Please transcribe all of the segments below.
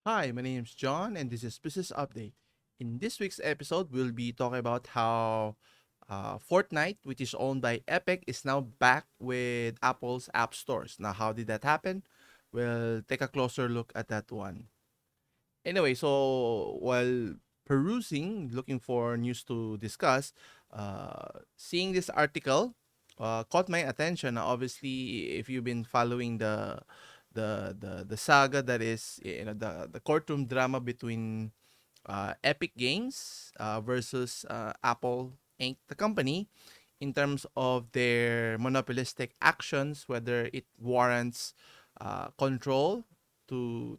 Hi, my name is John, and this is Business Update. In this week's episode, we'll be talking about how Fortnite, which is owned by Epic, is now back with Apple's app stores. Now, how did that happen? We'll take a closer look at that one. Anyway, so while perusing, looking for news to discuss, seeing this article caught my attention. Now, obviously, if you've been following the saga that is the courtroom drama between Epic Games versus Apple Inc., the company, in terms of their monopolistic actions, whether it warrants control to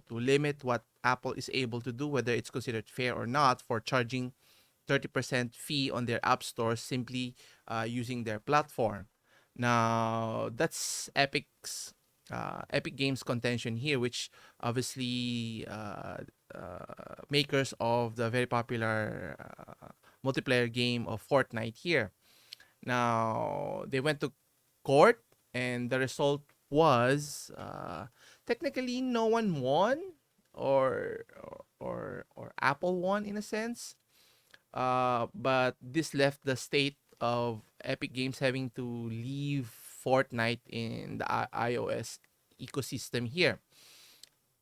limit what Apple is able to do, whether it's considered fair or not for charging 30% fee on their app store simply using their platform. Now, that's Epic Games contention here, which obviously makers of the very popular multiplayer game of Fortnite here. Now, they went to court, and the result was technically no one won, or Apple won in a sense. But this left the state of Epic Games having to leave Fortnite in the iOS ecosystem here.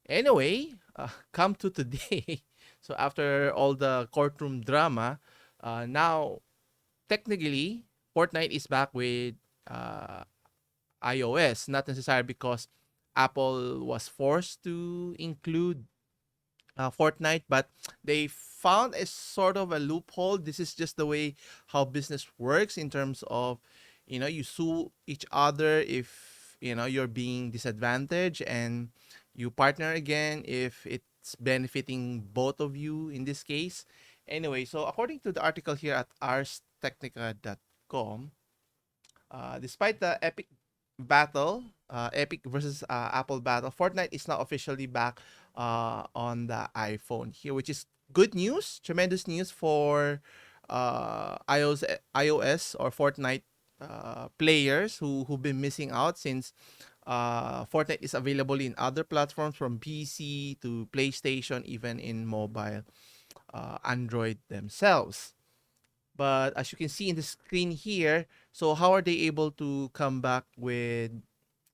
Anyway, come to today. So after all the courtroom drama, now technically Fortnite is back with uh, iOS. Not necessarily because Apple was forced to include Fortnite, but they found a sort of a loophole. This is just the way how business works in terms of, you sue each other if you're being disadvantaged, and you partner again if it's benefiting both of you in this case. Anyway, so according to the article here at arstechnica.com, despite the Epic versus Apple battle, Fortnite is now officially back on the iPhone here, which is good news, tremendous news for iOS or Fortnite players who've been missing out since Fortnite is available in other platforms from PC to PlayStation, even in mobile Android themselves. But as you can see in the screen here, so how are they able to come back with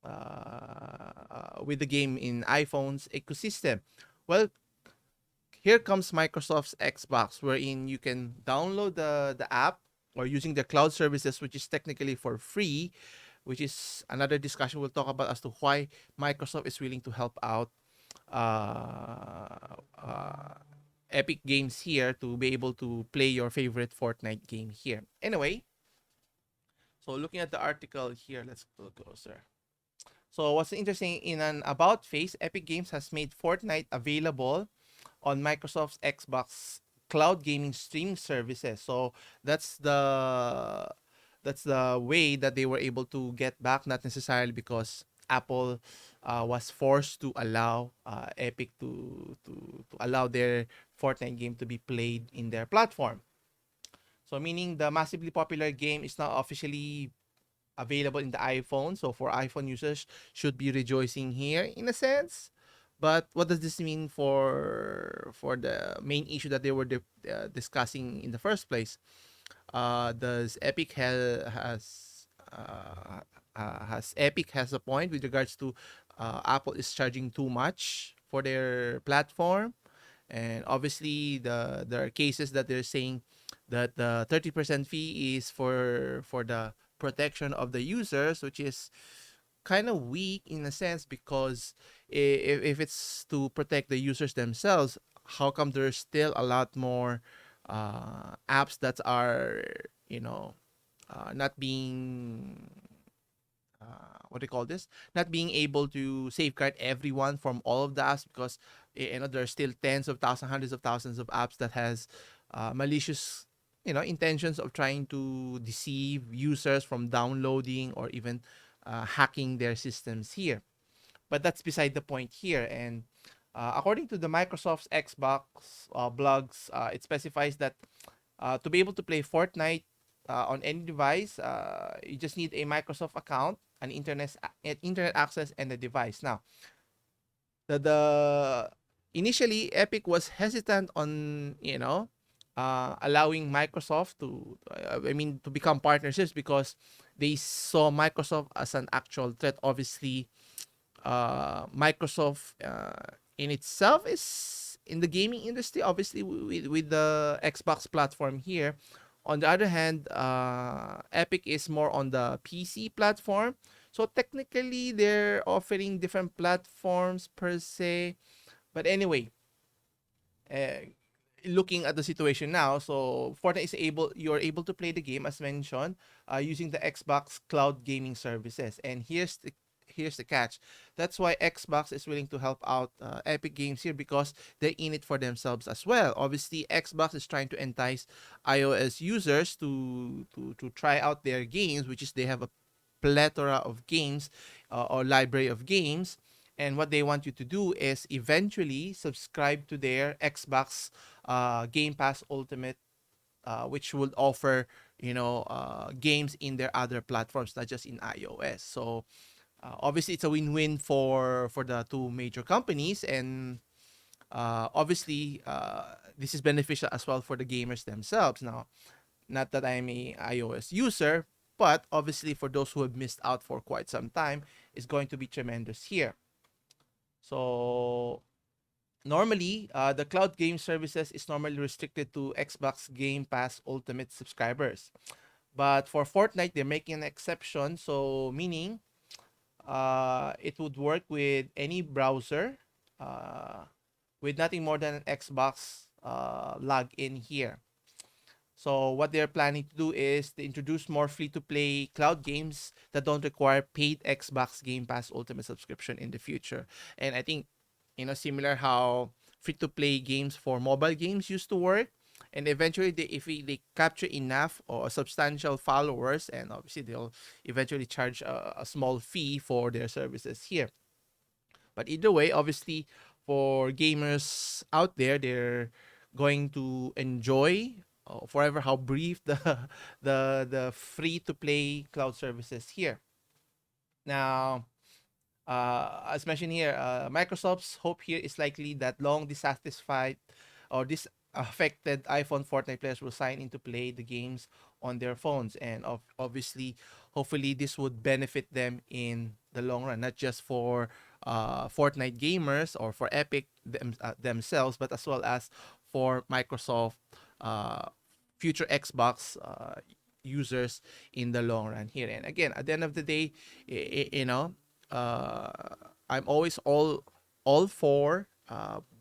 the game in iPhone's ecosystem? Well, here comes Microsoft's Xbox, wherein you can download the app or using the cloud services, which is technically for free, which is another discussion we'll talk about as to why Microsoft is willing to help out uh, uh, Epic Games here to be able to play your favorite Fortnite game here. Anyway, so looking at the article here, let's go closer. So what's interesting, in an about face, Epic Games has made Fortnite available on Microsoft's Xbox cloud gaming streaming services. So that's the that's the way that they were able to get back, not necessarily because Apple was forced to allow Epic to allow their Fortnite game to be played in their platform. So meaning the massively popular game is now officially available in the iPhone. So for iPhone users should be rejoicing here in a sense. But what does this mean for the main issue that they were discussing in the first place? Does Epic has Epic has a point with regards to Apple is charging too much for their platform? And obviously, there are cases that they're saying that the 30% fee is for the protection of the users, which is kind of weak in a sense because if it's to protect the users themselves, how come there's still a lot more apps that are you know not being what do you call this? Not being able to safeguard everyone from all of the apps because there's still tens of thousands, hundreds of thousands of apps that has malicious intentions of trying to deceive users from downloading or even hacking their systems here. But that's beside the point here. And according to the Microsoft's Xbox blogs, it specifies that to be able to play Fortnite on any device, you just need a Microsoft account, an internet access, and a device. Now, the initially Epic was hesitant on, allowing Microsoft to, to become partnerships, because they saw Microsoft as an actual threat. Obviously, Microsoft in itself is in the gaming industry, obviously with the Xbox platform here. On the other hand, Epic is more on the PC platform. So technically, they're offering different platforms per se. But anyway, uh, looking at the situation now, so Fortnite is you're able to play the game as mentioned, using the Xbox Cloud Gaming Services. And here's the catch. That's why Xbox is willing to help out Epic Games here, because they're in it for themselves as well. Obviously, Xbox is trying to entice iOS users to try out their games, which is they have a plethora of games, or library of games. And what they want you to do is eventually subscribe to their Xbox Game Pass Ultimate, which would offer games in their other platforms, not just in iOS. So obviously, it's a win-win for the two major companies, and obviously, this is beneficial as well for the gamers themselves. Now, not that I'm a iOS user, but obviously for those who have missed out for quite some time, it's going to be tremendous here. So normally, the cloud game services is normally restricted to Xbox Game Pass Ultimate subscribers. But for Fortnite, they're making an exception. So meaning, it would work with any browser, uh, with nothing more than an Xbox login here. So what they're planning to do is to introduce more free-to-play cloud games that don't require paid Xbox Game Pass Ultimate subscription in the future. And I think, similar how free-to-play games for mobile games used to work. And eventually, if they capture enough or substantial followers, and obviously they'll eventually charge a small fee for their services here. But either way, obviously, for gamers out there, they're going to enjoy forever how brief the free to play cloud services here. Now, as mentioned here, Microsoft's hope here is likely that long dissatisfied or disaffected iPhone Fortnite players will sign in to play the games on their phones, and obviously, hopefully, this would benefit them in the long run, not just for Fortnite gamers or for Epic themselves, but as well as for Microsoft, uh, future Xbox users in the long run here. And again, at the end of the day, uh, I'm always all for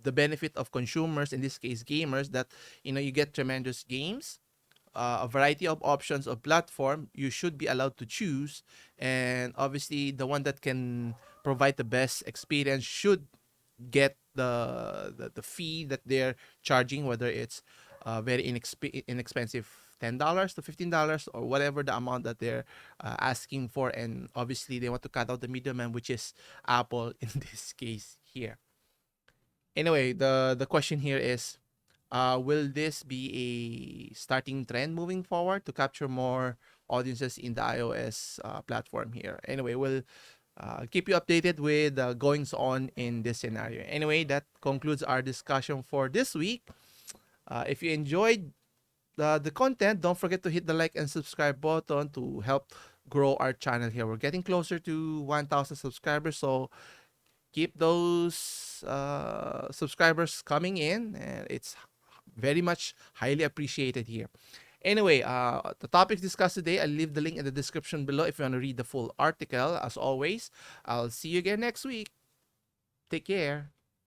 the benefit of consumers, in this case gamers, that you get tremendous games, a variety of options of platform you should be allowed to choose, and obviously the one that can provide the best experience should get the fee that they're charging, whether it's very inexpensive $10 to $15 or whatever the amount that they're asking for. And obviously they want to cut out the middleman, which is Apple in this case here. Anyway, the question here is, will this be a starting trend moving forward to capture more audiences in the iOS platform here? Anyway, we'll keep you updated with goings on in this scenario. Anyway, that concludes our discussion for this week. If you enjoyed the content, don't forget to hit the like and subscribe button to help grow our channel here. We're getting closer to 1,000 subscribers, so keep those subscribers coming in, and it's very much highly appreciated here. Anyway, the topics discussed today, I'll leave the link in the description below if you want to read the full article. As always, I'll see you again next week. Take care.